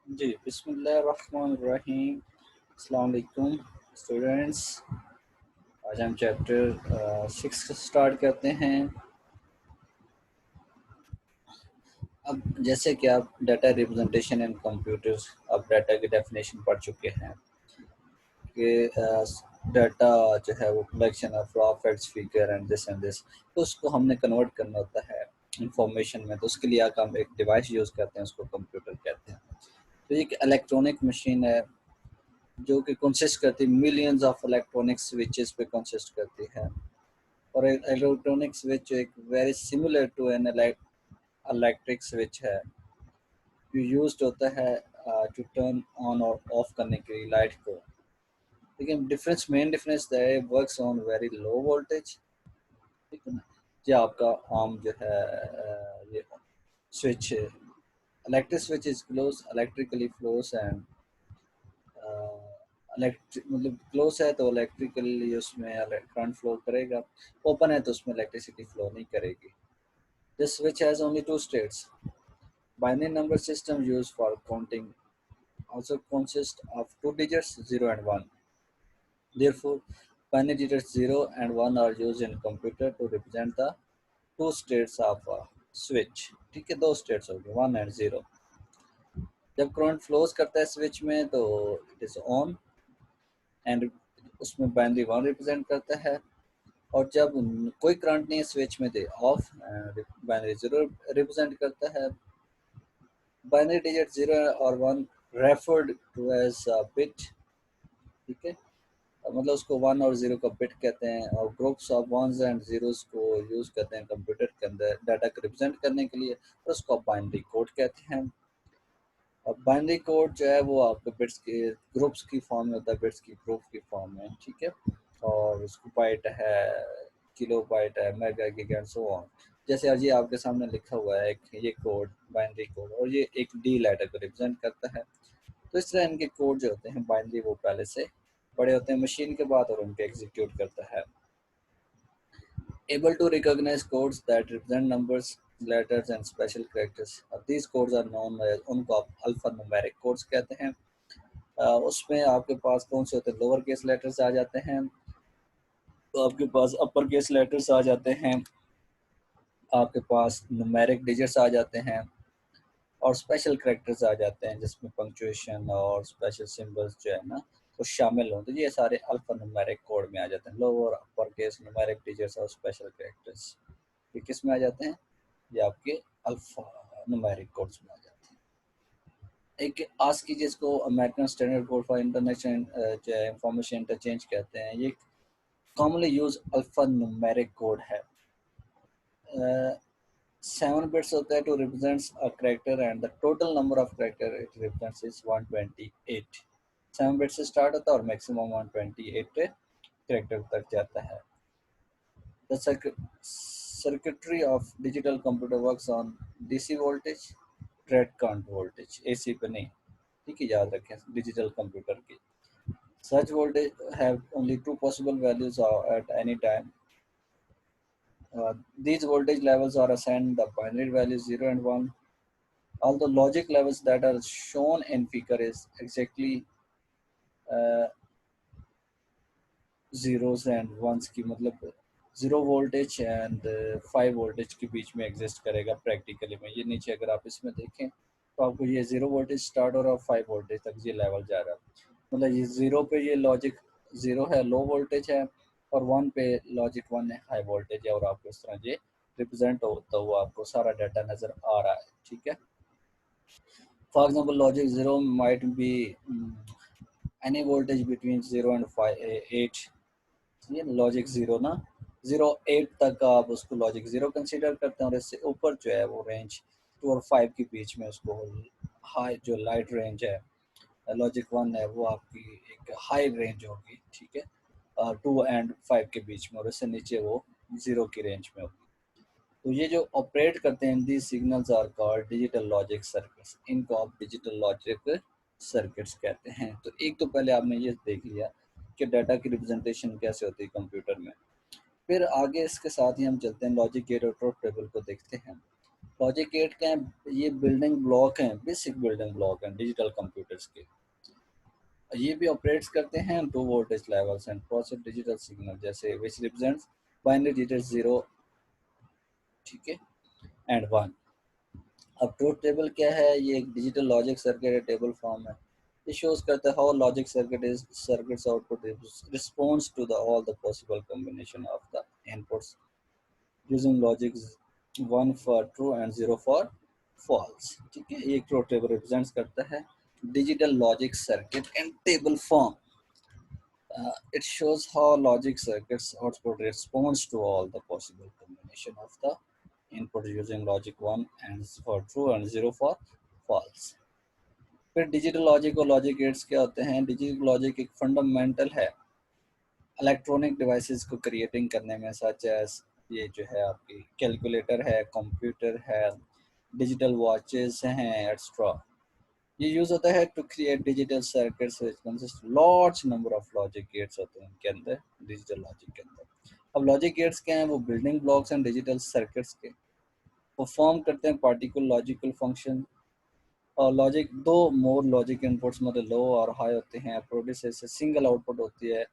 जी, बिस्मिल्लाहिर्रहमानिर्रहीम। अस्सलाम वालेकुम स्टूडेंट्स। आज हम चैप्टर 6 स्टार्ट करते हैं। अब जैसे कि आप डाटा रिप्रेजेंटेशन इन कंप्यूटर्स, अब डाटा की डेफिनेशन पढ़ चुके हैं कि डाटा जो है वो collection of raw facts, figure and this, तो उसको हमने कन्वर्ट करना होता है इंफॉर्मेशन में। तो उसके लिए हम एक डिवाइस यूज़ करते हैं, उसको कंप्यूटर कहते हैं। तो ये एक इलेक्ट्रॉनिक मशीन है जो कि कंसिस्ट करती है मिलियंस ऑफ इलेक्ट्रॉनिक स्विचेस पे कंसिस्ट करती है। और एक इलेक्ट्रॉनिक स्विच एक very similar to an electric switch है जो यूज्ड होता है टू टर्न ऑन और ऑफ करने के लिए लाइट को। लेकिन मेन डिफरेंस है works on very low voltage. ठीक है ना। ये आपका आम जो है ये switch electric switch is close electrically flows and electric मतलब क्लोज है तो इलेक्ट्रिकली उसमें करंट फ्लो करेगा, ओपन है तो उसमें इलेक्ट्रिसिटी फ्लो नहीं करेगी। This switch has only two states. Binary number system used for counting also consist of two digits 0 and 1. Therefore, binary digits 0 and 1 are used in computer to represent the two states of a switch. ठीक है, दो states हो गए 1 and 0। जब current flows करता है switch में तो इट इज ऑन एंड उसमें बाइनरी 1 रिप्रेजेंट करता है। और जब कोई करंट नहीं है स्विच में तो ऑफ बाइनरी 0 रिप्रेजेंट करता है। बाइनरी डिजिट 0 और 1 रेफर्ड टू एज बिट। ठीक है, मतलब उसको 1 और 0 का बिट कहते हैं। और groups of ones and zeros को यूज करते हैं कंप्यूटर के अंदर डाटा को रिप्रेजेंट करने के लिए, तो उसको बाइनरी कोड कहते हैं। और बाइनरी कोड जो है वो आपके बिट्स के ग्रुप्स की फॉर्म में होता है, बिट्स की ग्रुप की फॉर्म में। ठीक है, और उसको बाइट है, किलो बाइट है, mega giga and so on. जैसे आज ये आपके सामने लिखा हुआ है एक ये कोड बाइनरी कोड, और ये एक डी लेटर को रिप्रेजेंट करता है। तो इस तरह इनके कोड जो होते हैं बाइनरी वो पहले से पड़े होते हैं मशीन के बाद और उनको एग्जीक्यूट करता है। Able to recognize codes that represent numbers, letters and special characters. These codes are known as उनको आप अल्फान्यूमेरिक कोड्स कहते हैं। उसमें आपके पास कौन से होते हैं, लोअर केस लेटर्स आ जाते हैं, तो आपके पास अपर केस लेटर्स आ जाते हैं, आपके पास न्यूमेरिक डिजिट्स आ जाते हैं, और स्पेशल करेक्टर्स आ जाते हैं जिसमें पंक्चुएशन और स्पेशल सिंबल्स जो है ना वो शामिल हों। तो ये सारे अल्फा न्यूमेरिक कोड में आ जाते हैं। Lower upper case numeric digits और स्पेशल करेक्टर्स ये किस में आ जाते हैं, ये आपके अल्फा न्यूमेरिक कोड्स में आ जाते हैं। एक आज की जिसको American standard code for international information interchange कहते हैं, ये commonly use alpha numeric code है। 7 bits होता है to represents a character and the total number of character it represents is 128। 7 bits से स्टार्ट होता है और मैक्सिमम 128 कैरेक्टर तक जाता है। The circuitry of digital computer works on DC voltage, trade current voltage, AC पे नहीं। ठीक है, याद रखें डिजिटल कंप्यूटर की। Such voltage have only two possible values at any time. These voltage levels are assigned the binary values 0 and 1. Although logic levels that are shown in figure is exactly uh, zeros and ones की मतलब 0 voltage and 5 voltage के बीच में exist करेगा practically में। ये नीचे अगर आप इसमें देखें तो आपको ये 0 वोल्टेज स्टार्ट हो रहा है और 5 वोल्टेज तक ये लेवल जा रहा है। मतलब ये 0 पे ये लॉजिक 0 है, लो वोल्टेज है, और 1 पे लॉजिक 1 है, हाई वोल्टेज है। और आपको इस तरह ये रिप्रेजेंट होता हुआ आपको सारा डाटा नज़र आ रहा है। ठीक है, for example logic 0 might be any voltage between 0 and 8। ये लॉजिक 0 ना 0 8 तक आप उसको लॉजिक 0 कंसीडर करते हैं, और इससे ऊपर जो है वो रेंज 2 और 5 के बीच में उसको हाई जो लाइट रेंज है लॉजिक 1 है वो आपकी एक हाई रेंज होगी। ठीक है, 2 एंड 5 के बीच में, और इससे नीचे वो 0 की रेंज में होगी। तो ये जो ऑपरेट करते हैं the signals are called digital logic circuits, इनको आप डिजिटल लॉजिक सर्किट्स कहते हैं। तो एक तो पहले आपने ये देख लिया कि डाटा की रिप्रेजेंटेशन कैसे होती है कंप्यूटर में। फिर आगे इसके साथ ही हम चलते हैं लॉजिक गेट और ट्रुथ टेबल को देखते हैं। लॉजिक गेट क्या है? ये बिल्डिंग ब्लॉक हैं, बेसिक बिल्डिंग ब्लॉक हैं डिजिटल कंप्यूटर्स के। ये भी ऑपरेट्स करते हैं two voltage levels and process digital signal, जैसे विच रिप्रेजेंट्स बाइनरी डिजिट्स 0, ठीक है, एंड 1। अब ट्रूथ टेबल क्या है? ये एक digital logic circuit table form है। ये शोज करता है how logic circuits output response to the all the possible combination of the inputs using logic 1 for true and 0 for false, ठीक है। ये ट्रूथ टेबल रिप्रेजेंट्स करता है digital logic circuit in table form. It shows how logic circuits output responds to all the possible combination of the input using logic 1 and for true and 0 for false। फिर digital logic और logic gates क्या होते हैं? Digital logic एक fundamental है electronic devices को creating करने में, सच एज ये जो है आपकी कैलकुलेटर है, कंप्यूटर है, डिजिटल वॉचेस हैं, एक्स्ट्रा। ये यूज होता है to create digital circuits which consist large number of logic gates होते हैं उनके अंदर, डिजिटल लॉजिक के अंदर। अब लॉजिक गेट्स क्या हैं? वो बिल्डिंग ब्लॉक्स हैं डिजिटल सर्किट्स के, परफॉर्म करते हैं पार्टिकुलर लॉजिकल फंक्शन। और लॉजिक दो मोर लॉजिक इनपुट्स मतलब लो और हाई होते हैं, प्रोड्यूस से सिंगल आउटपुट होती है,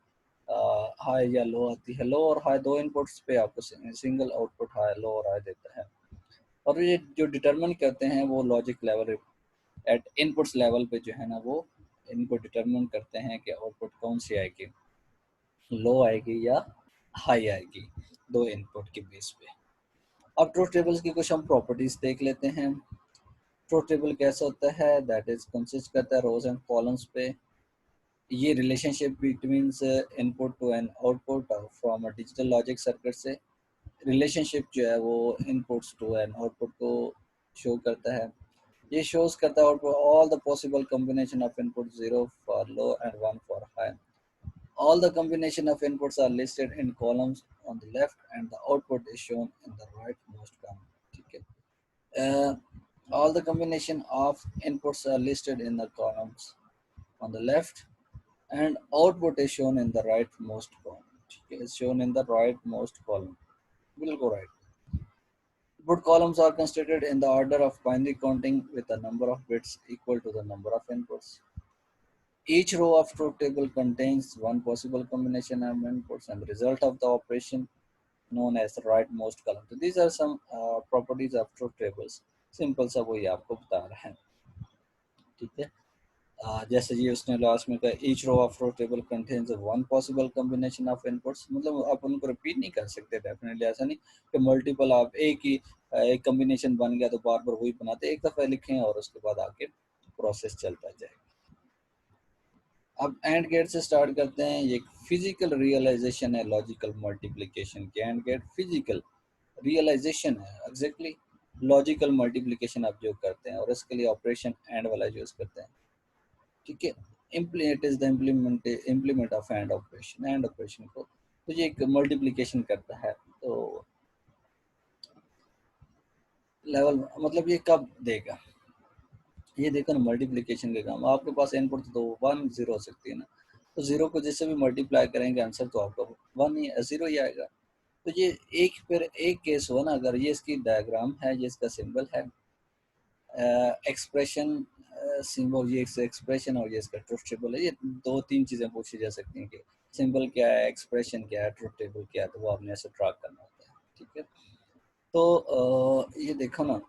हाई या लो आती है। लो और हाई दो इनपुट्स पे आपको सिंगल आउटपुट हाई, लो और हाई देता है। और ये जो डिटरमिन करते हैं वो logic level at inputs level पे जो है ना, वो इनको डिटरमिन करते हैं कि आउटपुट कौन सी आएगी, लो आएगी या हाई आएगी, दो इनपुट के बेस पे। अब ट्रूथ टेबल्स की कुछ हम प्रॉपर्टीज देख लेते हैं। ट्रूथ टेबल कैसा होता है? दैट इज कंसिस्ट करता है रोज एंड कॉलम्स पे। ये relationship between input to an output from a digital logic circuit से रिलेशनशिप जो है वो इनपुट्स टू एन आउटपुट को शो करता है। ये shows करता है output all the possible combination of input 0 for low and 1 for high. All the combination of inputs are listed in columns on the left and the output is shown in the rightmost column. ठीक है। All the combination of inputs are listed in the columns on the left and output is shown in the rightmost column. ठीक है, is shown in the rightmost column. बिल्कुल right. Input columns are constructed in the order of binary counting with the number of bits equal to the number of inputs. Each row of truth table contains one possible combination of inputs and the result of the operation known as the rightmost column. So these are some properties of truth tables. Simple सा वही आपको बता रहे हैं, ठीक है। जैसे ये उसने लास्ट में कहा each row of truth table contains one possible combination of inputs, मतलब आप उनको रिपीट नहीं कर सकते डेफिनेटली। ऐसा नहीं कि मल्टीपल आप एक ही एक कॉम्बिनेशन बन गया तो बार बार वही बनाते, एक दफ़ा लिखें और उसके बाद आगे प्रोसेस चलता जाएगा। अब एंड गेट से स्टार्ट करते हैं। ये फिजिकल रियलाइजेशन है लॉजिकल मल्टीप्लिकेशन की। एंड गेट फिजिकल रियलाइजेशन है, एग्जैक्टली लॉजिकल मल्टीप्लिकेशन आप जो करते हैं और इसके लिए ऑपरेशन एंड वाला यूज करते हैं, ठीक है। It is the implement of and operation को, तो ये एक मल्टीप्लिकेशन करता है। तो लेवल मतलब ये कब देगा? ये देखो ना, मल्टीप्लिकेशन के काम आपके पास इनपुट तो 1 0 हो सकती है ना, तो 0 को जिससे भी मल्टीप्लाई करेंगे आंसर तो आपका 1 ही 0 ही आएगा। तो ये एक फिर एक केस हुआ ना, अगर ये इसकी डायग्राम है, ये इसका सिंबल है, एक्सप्रेशन सिंबल, ये एक्सप्रेशन और ये इसका ट्रुथ टेबल है। ये दो तीन चीज़ें पूछी जा सकती हैं कि सिंबल क्या है, एक्सप्रेशन क्या है, ट्रुथ टेबल क्या है, तो वो आपने ऐसे ट्रैक करना होता है, ठीक है। तो ये देखो ना,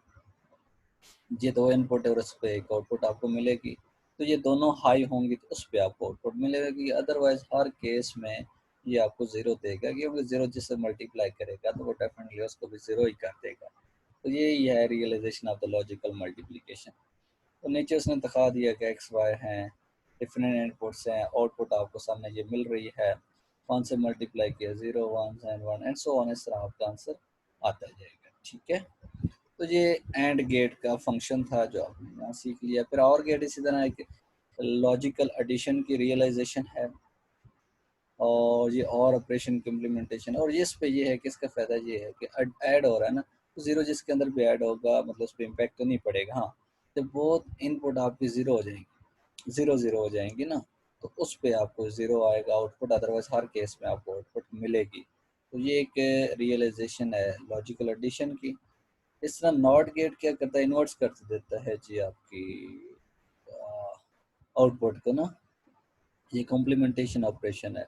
ये दो इनपुट है और उस पर एक आउटपुट आपको मिलेगी, तो ये दोनों हाई होंगी तो उस पर आपको आउटपुट मिलेगी। अदरवाइज हर केस में ये आपको ज़ीरो देगा, क्योंकि ज़ीरो जिससे मल्टीप्लाई करेगा तो वो डेफिनेटली उसको भी ज़ीरो ही कर देगा। तो यही है realization of the logical multiplication. तो नीचे उसने दिखा दिया कि एक्स वाई हैं, डिफरेंट इनपुट्स हैं, आउटपुट आपको सामने ये मिल रही है, 1 से मल्टीप्लाई किया 0 1 एंड 1 एंड सो ऑन, इस तरह आपका आंसर आता जाएगा, ठीक है। तो ये एंड गेट का फंक्शन था जो आपने यहाँ सीख लिया। फिर और गेट इसी तरह एक लॉजिकल एडिशन की रियलाइजेशन है, और ये और ऑपरेशन की इम्प्लीमेंटेशन। और ये इस पे ये है कि इसका फ़ायदा ये है कि ऐड हो रहा है ना, तो ज़ीरो जिसके अंदर भी ऐड होगा मतलब उस पर इम्पैक्ट तो नहीं पड़ेगा। हाँ, जब वो इनपुट आपकी ज़ीरो हो जाएंगी, ज़ीरो ज़ीरो हो जाएंगी ना, तो उस पर आपको ज़ीरो आएगा आउटपुट, अदरवाइज हर केस में आपको आउटपुट मिलेगी। तो ये एक रियलाइजेशन है लॉजिकल एडिशन की। इस तरह नॉट गेट क्या करता है, इन्वर्ट्स कर देता है जी आपकी आउटपुट को ना, ये कॉम्प्लीमेंटेशन ऑपरेशन है।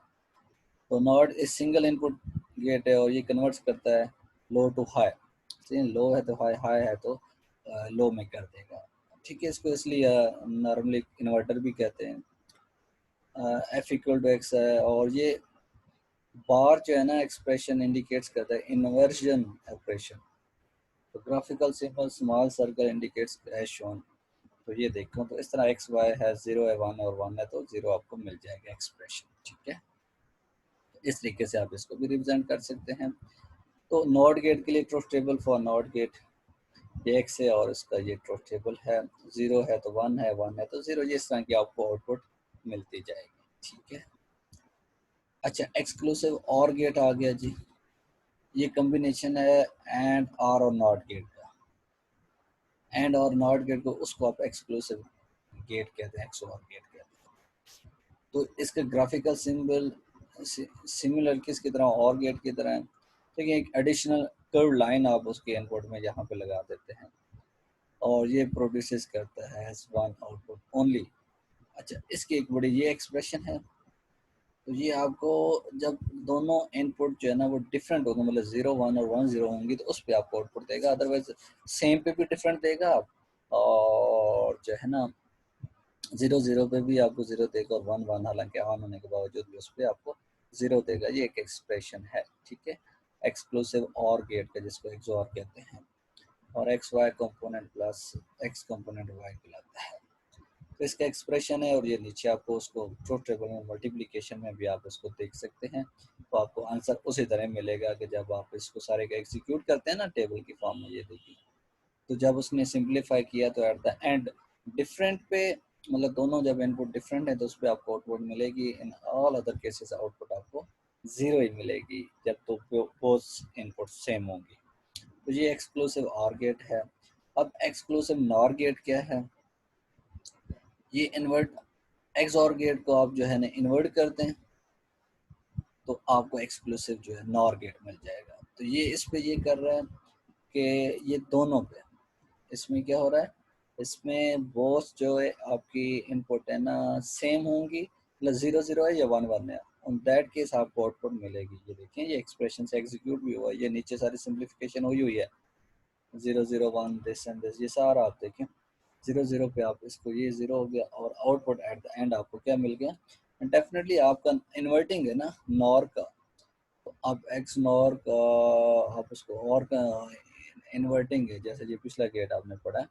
तो नॉट इस सिंगल इनपुट गेट है और ये कन्वर्ट्स करता है लो टू हाई। लो है तो हाई, हाई है तो लो में कर देगा। ठीक है, इसको इसलिए नॉर्मली इन्वर्टर भी कहते हैं। एफ इक्वल टू एक्स है, और ये बार जो है ना एक्सप्रेशन इंडिकेट्स करता है इन्वर्जन ऑपरेशन। तो graphical symbol small circle indicates as shown. तो ये देखो, तो इस तरह एक्स वाई है, जीरो है, वन और वन है, तो जीरो आपको मिल जाएगा एक्सप्रेशन। ठीक है, इस तरीके से आप इसको भी रिप्रेजेंट कर सकते हैं। तो नॉट गेट के लिए truth table for not gate ये एक्स है और इसका ये ट्रुथ टेबल है। जीरो है तो वन है, वन है तो जीरो, ये इस तरह की आपको आउटपुट मिलती जाएगी। ठीक है, अच्छा एक्सक्लूसिव और गेट आ गया जी। ये कॉम्बिनेशन है एंड आर और नॉट गेट का। एंड और नॉट गेट को उसको आप एक्सक्लूसिव गेट कहते हैं, एक्स और गेट कहते हैं। तो इसका ग्राफिकल सिंबल सिमिलर किसकी तरह, और गेट की तरह है। देखिए एक एडिशनल कर्व लाइन आप उसके इनपुट में यहाँ पे लगा देते हैं और ये प्रोड्यूस करता है एज वन आउटपुट ओनली। अच्छा, इसकी एक बड़ी ये एक्सप्रेशन है। तो ये आपको जब दोनों इनपुट जो है ना वो डिफरेंट होंगे, मतलब जीरो वन और वन जीरो होंगी, तो उस पर आपको आउटपुट देगा। अदरवाइज सेम पे भी डिफरेंट देगा आप, और जो है ना जीरो जीरो पे भी आपको जीरो देगा, और वन वन हालांकि ऑन होने के बावजूद भी उस पर आपको जीरो देगा। ये एक एक्सप्रेशन है। ठीक है, एक्सक्लूसिव और गेट का, जिसको एक्सओर कहते हैं। और X Y component plus X component Y कहलाता है। तो इसका एक्सप्रेशन है, और ये नीचे आपको उसको ट्रुथ टेबल में मल्टीप्लिकेशन में भी आप उसको देख सकते हैं। तो आपको आंसर उसी तरह मिलेगा कि जब आप इसको सारे का एग्जीक्यूट करते हैं ना टेबल की फॉर्म में। ये देखिए, तो जब उसने सिंप्लीफाई किया तो एट द एंड डिफरेंट पे, मतलब दोनों जब इनपुट डिफरेंट है तो उस पर आपको आउटपुट मिलेगी। In all other cases output आपको जीरो ही मिलेगी जब तो बोथ इनपुट सेम होंगी। तो ये एक्सक्लूसिव ऑर गेट है। अब एक्सक्लूसिव नॉर गेट क्या है, ये इन्वर्ट एक्स और गेट को आप जो है ना इन्वर्ट करते हैं तो आपको एक्सक्लूसिव जो है नॉर गेट मिल जाएगा। तो ये इस पे ये कर रहा है कि ये दोनों पे, इसमें क्या हो रहा है, इसमें बोथ जो है आपकी इनपुट है ना सेम होंगी, मतलब जीरो जीरो है या वन वन है, उन दैट केस आपको आउटपुट मिलेगी। ये देखें, ये एक्सप्रेशन से एग्जीक्यूट भी हुआ है, ये नीचे सारी सिंप्लीफिकेशन हुई हुई है। Zero zero one this and this, ये सारा आप देखें जीरो जीरो पे आप इसको, ये जीरो हो गया, और आउटपुट एट द एंड आपको क्या मिल गया। डेफिनेटली आपका इन्वर्टिंग है ना नॉर का, तो आप एक्स नॉर का आप उसको और का इन्वर्टिंग है, जैसे ये पिछला गेट आपने पढ़ा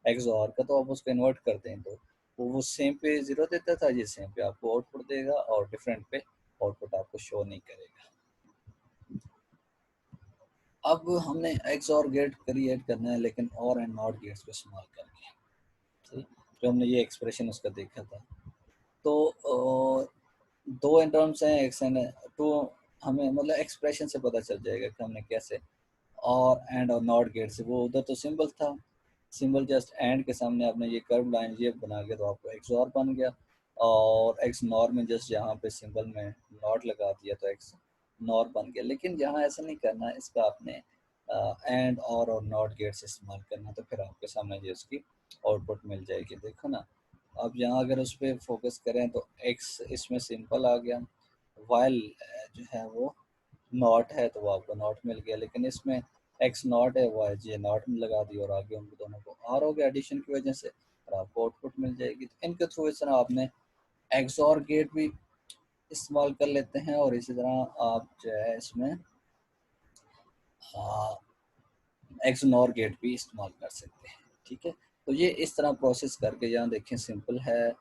एक्स और का, तो आप उसको इन्वर्ट करते हैं तो वो सेम पे जीरो देता था, ये सेम पे आपको आउटपुट देगा, और डिफरेंट पे आउटपुट आपको शो नहीं करेगा। अब हमने एक्स और गेट क्रिएट करना है, लेकिन और एंड नॉट गेट्स को इस्तेमाल करके। सही, जो हमने ये एक्सप्रेशन उसका देखा था। तो दो इन टर्म्स हैं, एक्स एंड टू, हमें मतलब एक्सप्रेशन से पता चल जाएगा कि हमने कैसे और एंड और नॉट गेट से, वो उधर तो सिंबल था, सिंबल जस्ट एंड के सामने आपने ये कर्व लाइन ये बना के तो आपको एक्स और बन गया, और एक्स नॉर में जस्ट यहाँ पे सिंबल में नॉट लगा दिया तो एक्स नॉर बन गया। लेकिन यहाँ ऐसा नहीं करना है, इसका आपने एंड और नॉट गेट से इस्तेमाल करना, तो फिर आपके सामने ये उसकी आउटपुट मिल जाएगी। देखो ना, अब यहाँ अगर उस पर फोकस करें तो एक्स इसमें सिंपल आ गया, वाइल जो है वो नॉट है तो वो आपको नॉट मिल गया, लेकिन इसमें एक्स नॉट है, वाई जी नॉट में लगा दी, और आगे उनको दोनों को आर हो गया एडिशन की वजह से, और आपको आउटपुट मिल जाएगी। तो इनके थ्रू इस तरह आपने एक्स और गेट भी इस्तेमाल कर लेते हैं, और इसी तरह आप जो है इसमें एक्स नॉर गेट भी इस्तेमाल कर सकते हैं। ठीक है, तो ये इस तरह प्रोसेस करके, यहाँ देखें सिंपल है,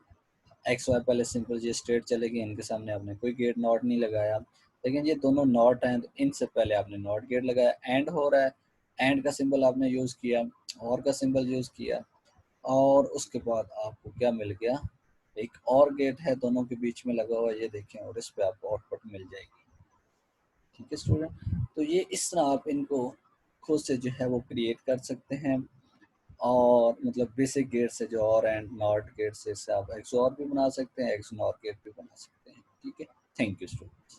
एक्स वाई पहले सिंपल ये स्ट्रेट चलेगी, इनके सामने आपने कोई गेट नॉट नहीं लगाया, लेकिन ये दोनों नॉट हैं तो इनसे पहले आपने नॉट गेट लगाया। एंड हो रहा है, एंड का सिंबल आपने यूज़ किया, और का सिंबल यूज़ किया, और उसके बाद आपको क्या मिल गया, एक और गेट है दोनों के बीच में लगा हुआ, ये देखें, और इस पर आपको आउटपुट मिल जाएगी। ठीक है स्टूडेंट, तो ये इस तरह आप इनको खुद से जो है वो क्रिएट कर सकते हैं, और मतलब बेसिक गेट से जो और एंड नॉट गेट से आप एक्स और भी बना सकते हैं, एक्स नॉट गेट भी बना सकते हैं। ठीक है, थैंक यू स्टूडेंट।